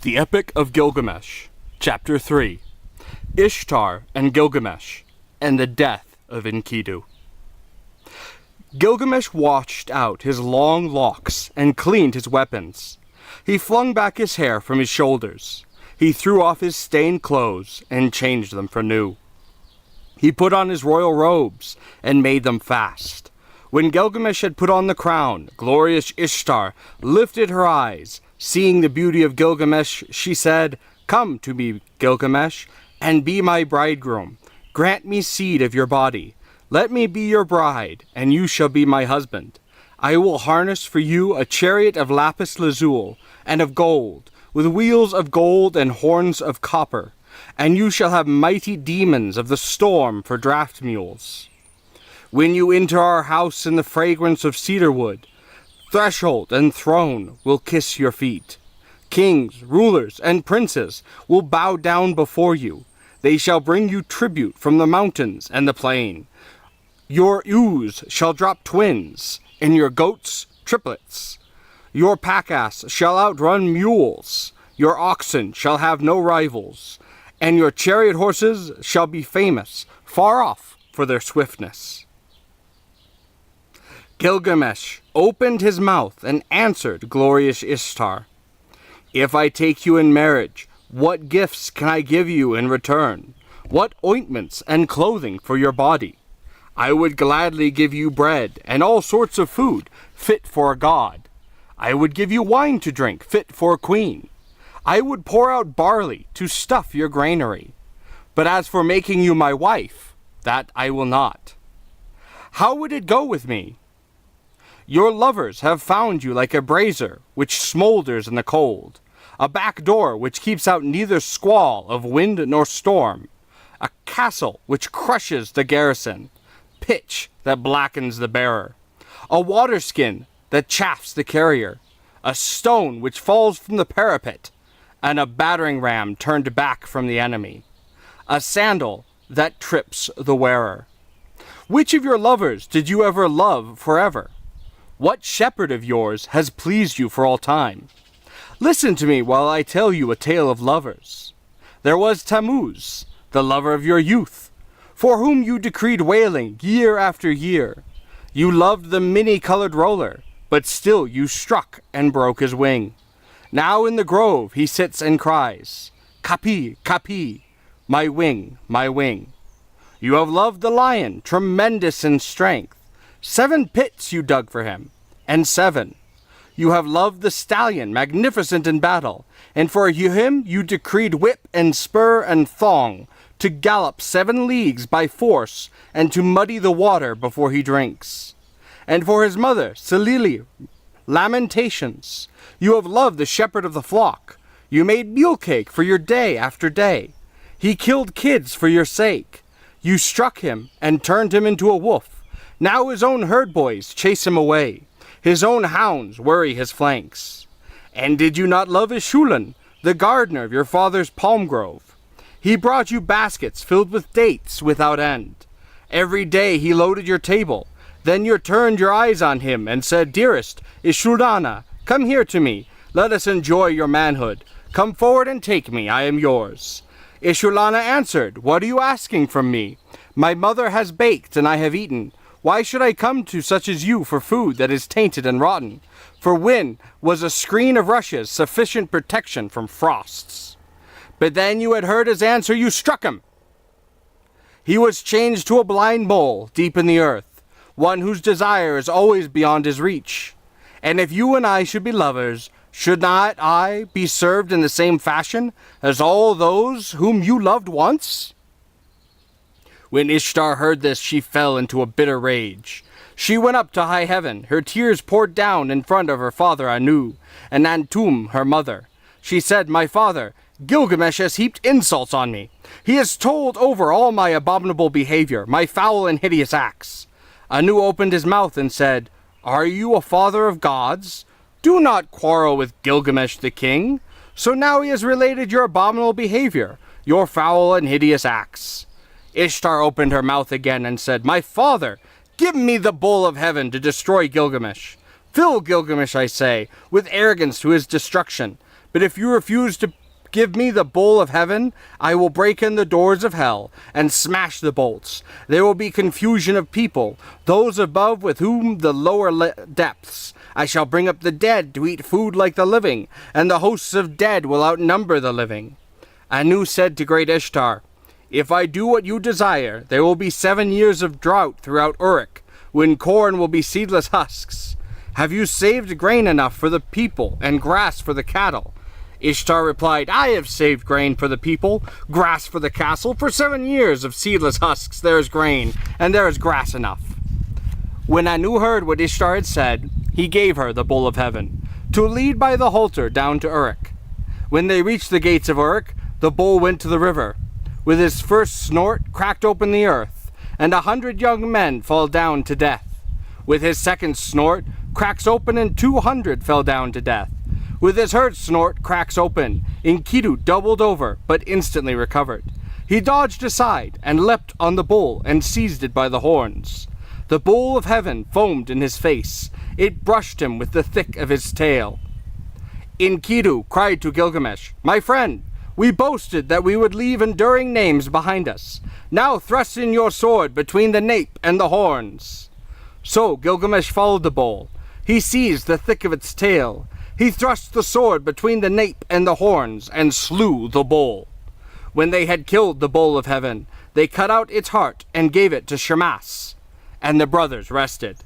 The Epic of Gilgamesh, Chapter 3, Ishtar and Gilgamesh, and the Death of Enkidu. Gilgamesh washed out his long locks and cleaned his weapons. He flung back his hair from his shoulders. He threw off his stained clothes and changed them for new. He put on his royal robes and made them fast. When Gilgamesh had put on the crown, glorious Ishtar lifted her eyes. Seeing the beauty of Gilgamesh, she said, "Come to me, Gilgamesh, and be my bridegroom. Grant me seed of your body. Let me be your bride, and you shall be my husband. I will harness for you a chariot of lapis lazuli and of gold, with wheels of gold and horns of copper, and you shall have mighty demons of the storm for draft mules. When you enter our house in the fragrance of cedar wood, threshold and throne will kiss your feet. Kings, rulers, and princes will bow down before you. They shall bring you tribute from the mountains and the plain. Your ewes shall drop twins, and your goats triplets. Your pack-ass shall outrun mules. Your oxen shall have no rivals, and your chariot horses shall be famous, far off for their swiftness." Gilgamesh opened his mouth and answered glorious Ishtar, "If I take you in marriage, what gifts can I give you in return? What ointments and clothing for your body? I would gladly give you bread and all sorts of food fit for a god. I would give you wine to drink fit for a queen. I would pour out barley to stuff your granary. But as for making you my wife, that I will not. How would it go with me? Your lovers have found you like a brazier which smolders in the cold, a back door which keeps out neither squall of wind nor storm, a castle which crushes the garrison, pitch that blackens the bearer, a waterskin that chafes the carrier, a stone which falls from the parapet, and a battering ram turned back from the enemy, a sandal that trips the wearer. Which of your lovers did you ever love forever? What shepherd of yours has pleased you for all time? Listen to me while I tell you a tale of lovers. There was Tammuz, the lover of your youth, for whom you decreed wailing year after year. You loved the many-colored roller, but still you struck and broke his wing. Now in the grove he sits and cries, "Kapi, Kapi, my wing, my wing." You have loved the lion, tremendous in strength. 7 pits you dug for him, and 7. You have loved the stallion, magnificent in battle, and for him you decreed whip and spur and thong, to gallop 7 leagues by force, and to muddy the water before he drinks. And for his mother, Selili, lamentations. You have loved the shepherd of the flock. You made mule cake for your day after day. He killed kids for your sake. You struck him and turned him into a wolf. Now his own herd boys chase him away. His own hounds worry his flanks. And did you not love Ishulan, the gardener of your father's palm grove? He brought you baskets filled with dates without end. Every day he loaded your table. Then you turned your eyes on him and said, "Dearest Ishulana, come here to me. Let us enjoy your manhood. Come forward and take me. I am yours." Ishulana answered, "What are you asking from me? My mother has baked and I have eaten. Why should I come to such as you for food that is tainted and rotten? For when was a screen of rushes sufficient protection from frosts?" But then you had heard his answer, you struck him. He was changed to a blind mole deep in the earth, one whose desire is always beyond his reach. And if you and I should be lovers, should not I be served in the same fashion as all those whom you loved once? When Ishtar heard this, she fell into a bitter rage. She went up to high heaven. Her tears poured down in front of her father Anu, and Antum, her mother. She said, "My father, Gilgamesh has heaped insults on me. He has told over all my abominable behavior, my foul and hideous acts." Anu opened his mouth and said, "Are you a father of gods? Do not quarrel with Gilgamesh the king. So now he has related your abominable behavior, your foul and hideous acts." Ishtar opened her mouth again and said, "My father, give me the bowl of heaven to destroy Gilgamesh. Fill Gilgamesh, I say, with arrogance to his destruction. But if you refuse to give me the bowl of heaven, I will break in the doors of hell and smash the bolts. There will be confusion of people, those above with whom the lower depths. I shall bring up the dead to eat food like the living, and the hosts of dead will outnumber the living. Anu said to great Ishtar, if I do what you desire, there will be 7 years of drought throughout Uruk, when corn will be seedless husks. Have you saved grain enough for the people and grass for the cattle? Ishtar replied, I have saved grain for the people, grass for the castle. For 7 years of seedless husks there is grain, and there is grass enough. When Anu heard what Ishtar had said, he gave her the bowl of heaven, to lead by the halter down to Uruk. When they reached the gates of Uruk, the bull went to the river. With his first snort, cracked open the earth, and 100 young men fell down to death. With his second snort, cracks open, and 200 fell down to death. With his third snort, cracks open, Enkidu doubled over, but instantly recovered. He dodged aside, and leapt on the bull, and seized it by the horns. The bowl of heaven foamed in his face. It brushed him with the thick of his tail. Enkidu cried to Gilgamesh, my friend, we boasted that we would leave enduring names behind us. Now thrust in your sword between the nape and the horns. So Gilgamesh followed the bowl. He seized the thick of its tail. He thrust the sword between the nape and the horns, and slew the bull. When they had killed the bowl of heaven, they cut out its heart and gave it to Shamash, and the brothers rested.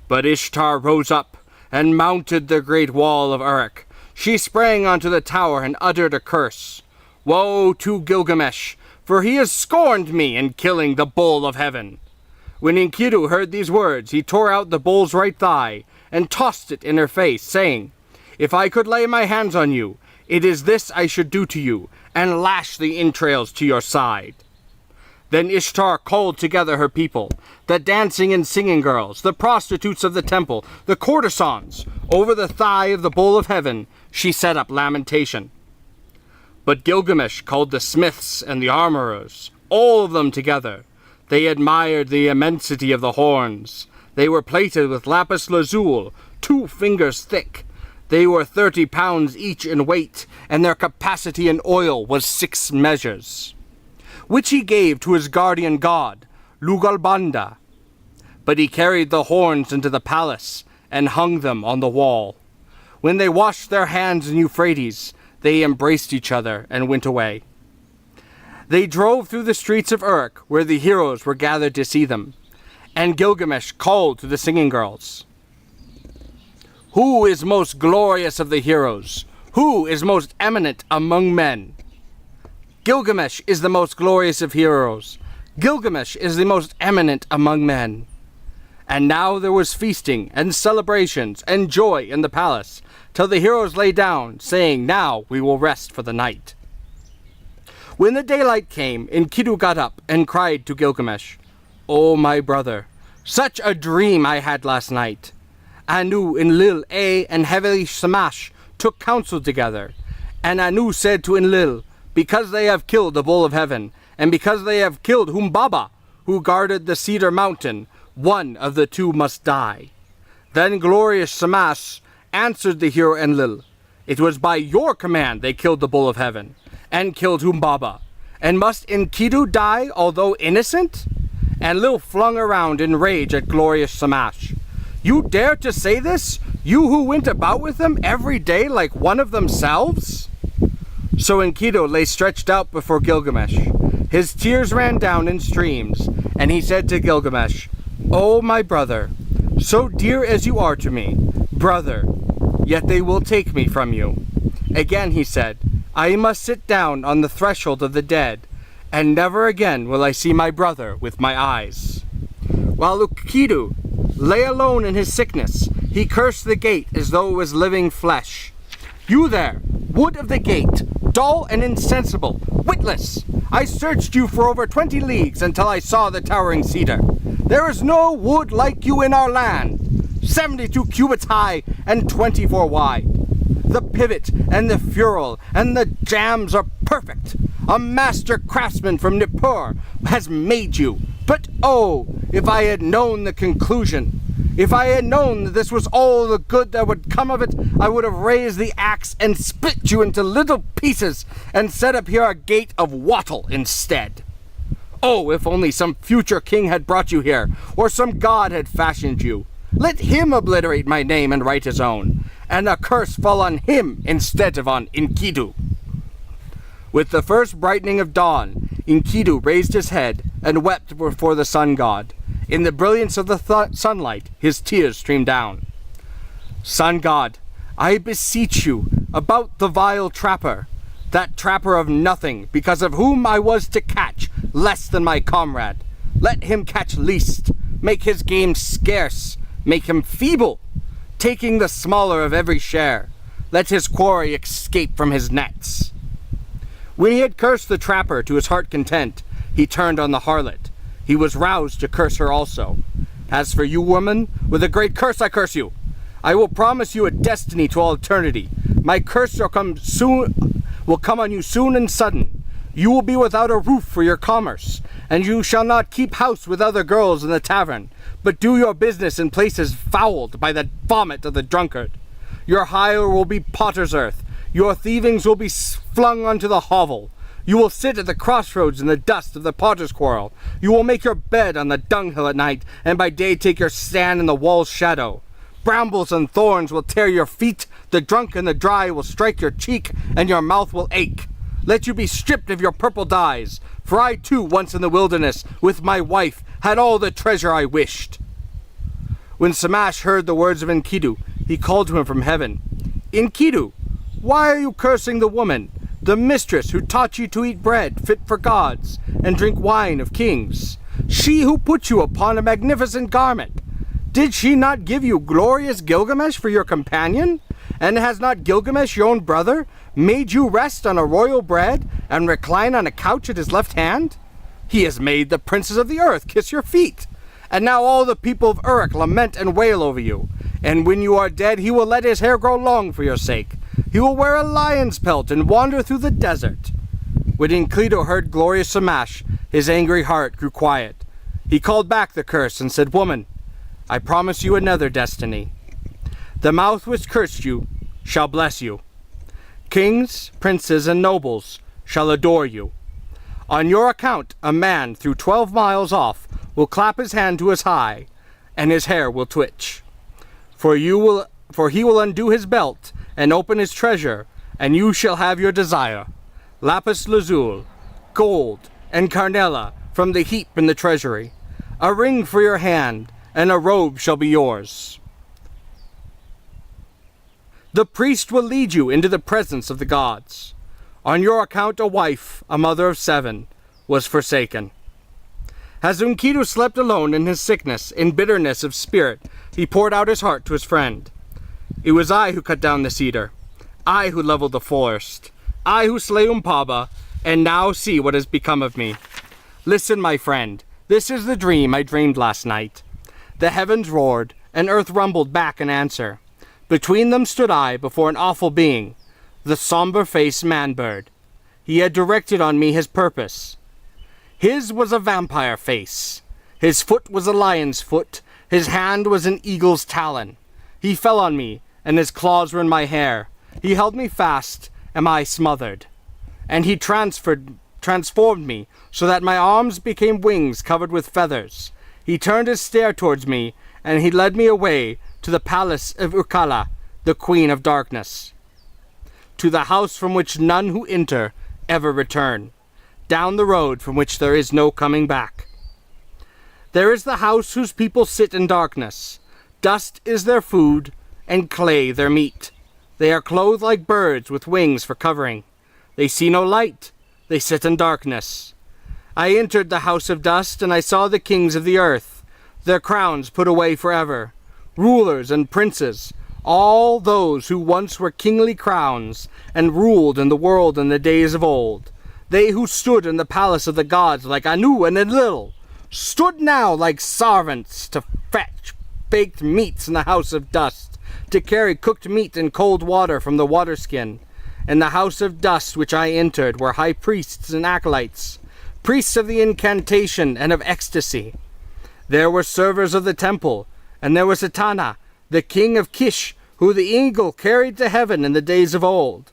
But Ishtar rose up and mounted the great wall of Uruk. She sprang onto the tower and uttered a curse. Woe to Gilgamesh, for he has scorned me in killing the bull of heaven. When Enkidu heard these words, he tore out the bull's right thigh and tossed it in her face, saying, if I could lay my hands on you, it is this I should do to you, and lash the entrails to your side. Then Ishtar called together her people, the dancing and singing girls, the prostitutes of the temple, the courtesans. Over the thigh of the bull of heaven she set up lamentation. But Gilgamesh called the smiths and the armorers, all of them together. They admired the immensity of the horns. They were plated with lapis lazuli, 2 fingers thick. They were 30 pounds each in weight, and their capacity in oil was 6 measures, which he gave to his guardian god, Lugalbanda. But he carried the horns into the palace and hung them on the wall. When they washed their hands in Euphrates, they embraced each other and went away. They drove through the streets of Uruk, where the heroes were gathered to see them, and Gilgamesh called to the singing girls, who is most glorious of the heroes? Who is most eminent among men? Gilgamesh is the most glorious of heroes. Gilgamesh is the most eminent among men. And now there was feasting and celebrations and joy in the palace, till the heroes lay down, saying, now we will rest for the night. When the daylight came, Enkidu got up and cried to Gilgamesh, O my brother, such a dream I had last night. Anu, Enlil, Ea, and heavy Shamash took counsel together. And Anu said to Enlil, because they have killed the bull of heaven, and because they have killed Humbaba, who guarded the cedar mountain, one of the 2 must die. Then glorious Shamash answered the hero Enlil, it was by your command they killed the bull of heaven, and killed Humbaba. And must Enkidu die, although innocent? Enlil flung around in rage at glorious Shamash. You dare to say this? You who went about with them every day like one of themselves? So Enkidu lay stretched out before Gilgamesh. His tears ran down in streams, and he said to Gilgamesh, O my brother, so dear as you are to me, brother, yet they will take me from you. Again he said, I must sit down on the threshold of the dead, and never again will I see my brother with my eyes. While Enkidu lay alone in his sickness, he cursed the gate as though it was living flesh. You there, wood of the gate, dull and insensible, witless! I searched you for over 20 leagues until I saw the towering cedar. There is no wood like you in our land, 72 cubits high and 24 wide. The pivot and the ferrule and the jambs are perfect. A master craftsman from Nippur has made you. But oh, if I had known the conclusion, If I had known that this was all the good that would come of it, I would have raised the axe and split you into little pieces and set up here a gate of wattle instead. Oh, if only some future king had brought you here, or some god had fashioned you. Let him obliterate my name and write his own, and a curse fall on him instead of on Enkidu." With the first brightening of dawn, Enkidu raised his head and wept before the sun god. In the brilliance of the sunlight, his tears streamed down. "Sun god, I beseech you, about the vile trapper, that trapper of nothing, because of whom I was to catch less than my comrade. Let him catch least, make his game scarce, make him feeble, taking the smaller of every share. Let his quarry escape from his nets." When he had cursed the trapper to his heart content, he turned on the harlot. He was roused to curse her also. "As for you, woman, with a great curse I curse you. I will promise you a destiny to all eternity. My curse will come on you soon and sudden. You will be without a roof for your commerce, and you shall not keep house with other girls in the tavern, but do your business in places fouled by the vomit of the drunkard. Your hire will be potter's earth. Your thievings will be flung onto the hovel. You will sit at the crossroads in the dust of the potter's quarrel. You will make your bed on the dunghill at night, and by day take your stand in the wall's shadow. Brambles and thorns will tear your feet, the drunk and the dry will strike your cheek, and your mouth will ache. Let you be stripped of your purple dyes, for I too once in the wilderness, with my wife, had all the treasure I wished." When Shamash heard the words of Enkidu, he called to him from heaven, "Enkidu, why are you cursing the woman, the mistress who taught you to eat bread fit for gods, and drink wine of kings? She who put you upon a magnificent garment. Did she not give you glorious Gilgamesh for your companion? And has not Gilgamesh, your own brother, made you rest on a royal bed and recline on a couch at his left hand? He has made the princes of the earth kiss your feet. And now all the people of Uruk lament and wail over you. And when you are dead, he will let his hair grow long for your sake. He will wear a lion's pelt and wander through the desert." When Enkidu heard glorious Shamash, his angry heart grew quiet. He called back the curse and said, "Woman, I promise you another destiny. The mouth which cursed you shall bless you. Kings, princes, and nobles shall adore you. On your account, a man through 12 miles off will clap his hand to his thigh, and his hair will twitch. For he will undo his belt and open his treasure, and you shall have your desire. Lapis lazuli, gold, and carnella from the heap in the treasury. A ring for your hand, and a robe shall be yours. The priest will lead you into the presence of the gods. On your account a wife, a mother of 7, was forsaken." As Enkidu slept alone in his sickness, in bitterness of spirit, he poured out his heart to his friend. "It was I who cut down the cedar, I who leveled the forest, I who slay Umpaba, and now see what has become of me. Listen, my friend, this is the dream I dreamed last night. The heavens roared, and earth rumbled back in answer. Between them stood I before an awful being, the somber-faced man-bird. He had directed on me his purpose. His was a vampire face. His foot was a lion's foot. His hand was an eagle's talon. He fell on me, and his claws were in my hair. He held me fast, and I smothered. And he transformed me, so that my arms became wings covered with feathers. He turned his stare towards me, and he led me away to the palace of Ukala, the queen of darkness, to the house from which none who enter ever return, down the road from which there is no coming back. There is the house whose people sit in darkness. Dust is their food, and clay their meat. They are clothed like birds with wings for covering. They see no light. They sit in darkness. I entered the house of dust, and I saw the kings of the earth, their crowns put away forever, rulers and princes, all those who once were kingly crowns, and ruled in the world in the days of old. They who stood in the palace of the gods like Anu and Enlil, stood now like servants to fetch baked meats in the house of dust, to carry cooked meat and cold water from the waterskin. In the house of dust which I entered were high priests and acolytes, priests of the incantation and of ecstasy. There were servers of the temple, And there was Etana, the king of Kish, who the eagle carried to heaven in the days of old.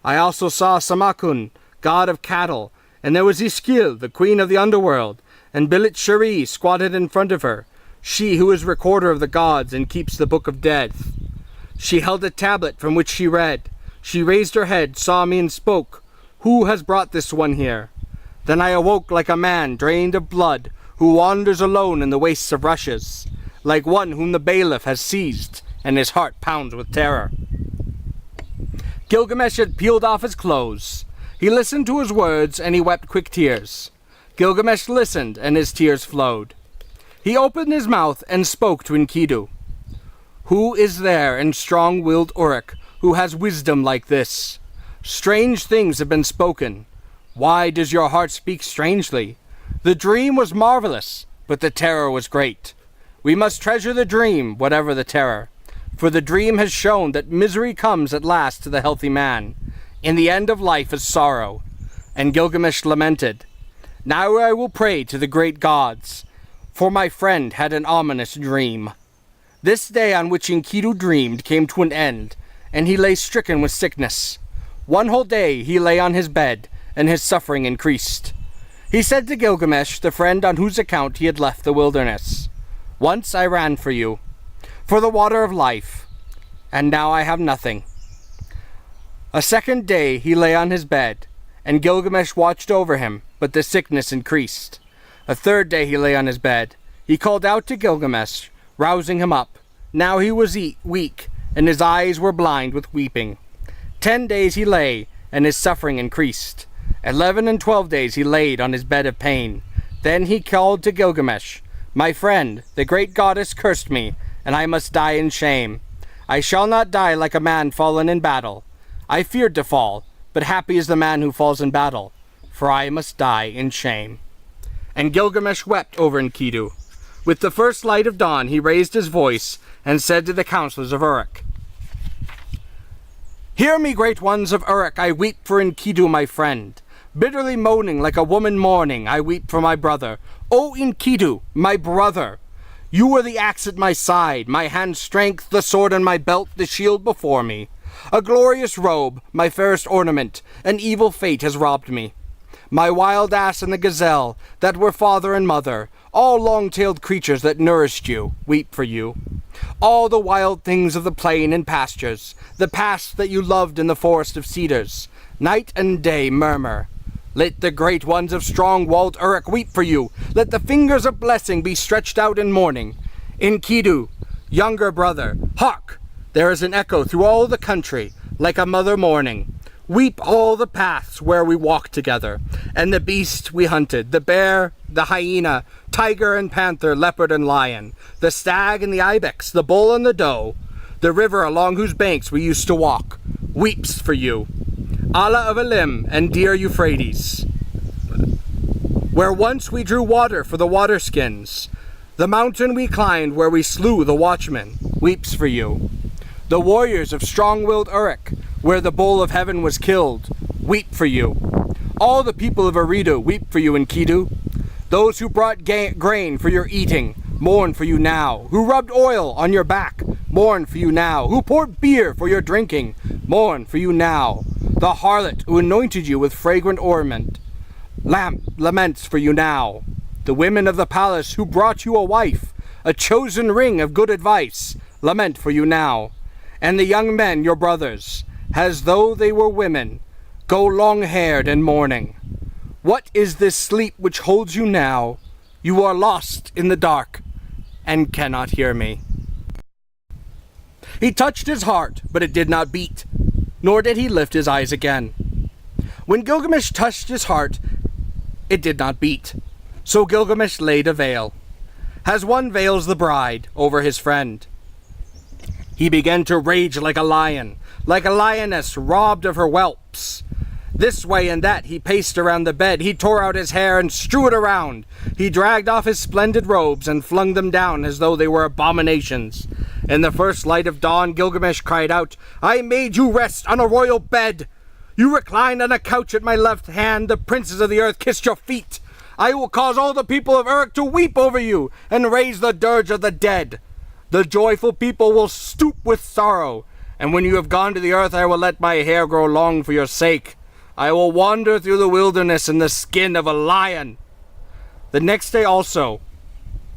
I also saw Samakun, god of cattle, and there was Iskil, the queen of the underworld, and Bilit Sheri squatted in front of her, she who is recorder of the gods and keeps the book of death. She held a tablet from which she read. She raised her head, saw me, and spoke, "Who has brought this one here?" Then I awoke like a man drained of blood, who wanders alone in the wastes of rushes, like one whom the bailiff has seized, and his heart pounds with terror. Gilgamesh had peeled off his clothes. He listened to his words, and he wept quick tears. Gilgamesh listened, and his tears flowed. He opened his mouth and spoke to Enkidu. "Who is there in strong-willed Uruk who has wisdom like this? Strange things have been spoken. Why does your heart speak strangely? The dream was marvelous, but the terror was great. We must treasure the dream, whatever the terror, for the dream has shown that misery comes at last to the healthy man. In the end of life is sorrow." And Gilgamesh lamented, "Now I will pray to the great gods, for my friend had an ominous dream." This day on which Enkidu dreamed came to an end, and he lay stricken with sickness. One whole day he lay on his bed, and his suffering increased. He said to Gilgamesh, the friend on whose account he had left the wilderness, "Once I ran for you, for the water of life, and now I have nothing." A second day he lay on his bed, and Gilgamesh watched over him, but the sickness increased. A third day he lay on his bed. He called out to Gilgamesh, rousing him up. Now he was weak, and his eyes were blind with weeping. 10 days he lay, and his suffering increased. 11 and 12 days he laid on his bed of pain. Then he called to Gilgamesh, "My friend, the great goddess cursed me, and I must die in shame. I shall not die like a man fallen in battle. I feared to fall, but happy is the man who falls in battle, for I must die in shame." And Gilgamesh wept over Enkidu. With the first light of dawn he raised his voice and said to the counselors of Uruk, "Hear me, great ones of Uruk, I weep for Enkidu my friend. Bitterly moaning like a woman mourning, I weep for my brother. O Enkidu, my brother! You were the axe at my side, my hand's strength, the sword in my belt, the shield before me. A glorious robe, my fairest ornament, an evil fate has robbed me. My wild ass and the gazelle, that were father and mother, all long-tailed creatures that nourished you, weep for you. All the wild things of the plain and pastures, the past that you loved in the forest of cedars, night and day murmur. Let the great ones of strong-walled Uruk weep for you. Let the fingers of blessing be stretched out in mourning. Enkidu, younger brother, hark! There is an echo through all the country, like a mother mourning. Weep all the paths where we walked together, and the beast we hunted, the bear, the hyena, tiger and panther, leopard and lion, the stag and the ibex, the bull and the doe, the river along whose banks we used to walk, weeps for you. Allah of Elim and dear Euphrates, where once we drew water for the waterskins, the mountain we climbed where we slew the watchman, weeps for you. The warriors of strong-willed Uruk, where the bull of heaven was killed, weep for you. All the people of Eridu weep for you, Enkidu. Those who brought grain for your eating mourn for you now. Who rubbed oil on your back mourn for you now. Who poured beer for your drinking mourn for you now. The harlot who anointed you with fragrant ornament laments for you now. The women of the palace who brought you a wife, a chosen ring of good advice, lament for you now. And the young men, your brothers, as though they were women, go long-haired and mourning. What is this sleep which holds you now? You are lost in the dark and cannot hear me. He touched his heart, but it did not beat, nor did he lift his eyes again. When Gilgamesh touched his heart, it did not beat. So Gilgamesh laid a veil, as one veils the bride over his friend. He began to rage like a lion, like a lioness robbed of her whelps. This way and that he paced around the bed. He tore out his hair and strew it around. He dragged off his splendid robes and flung them down as though they were abominations. In the first light of dawn, Gilgamesh cried out, "I made you rest on a royal bed. You reclined on a couch at my left hand. The princes of the earth kissed your feet. I will cause all the people of Uruk to weep over you and raise the dirge of the dead. The joyful people will stoop with sorrow, and when you have gone to the earth, I will let my hair grow long for your sake. I will wander through the wilderness in the skin of a lion." The next day also,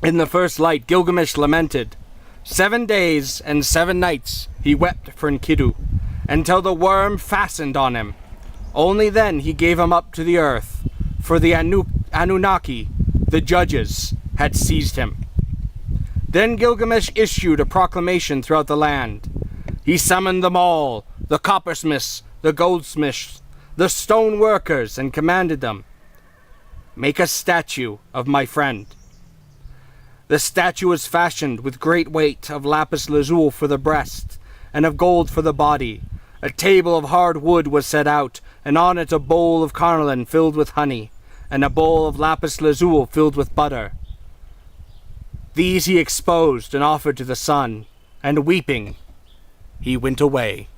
in the first light, Gilgamesh lamented. 7 days and 7 nights he wept for Enkidu, until the worm fastened on him. Only then he gave him up to the earth, for the Anunnaki, the judges, had seized him. Then Gilgamesh issued a proclamation throughout the land. He summoned them all, the coppersmiths, the goldsmiths, the stone workers, and commanded them, "Make a statue of my friend." The statue was fashioned with great weight of lapis lazuli for the breast, and of gold for the body. A table of hard wood was set out, and on it a bowl of carnelian filled with honey, and a bowl of lapis lazuli filled with butter. These he exposed and offered to the sun, and weeping, he went away.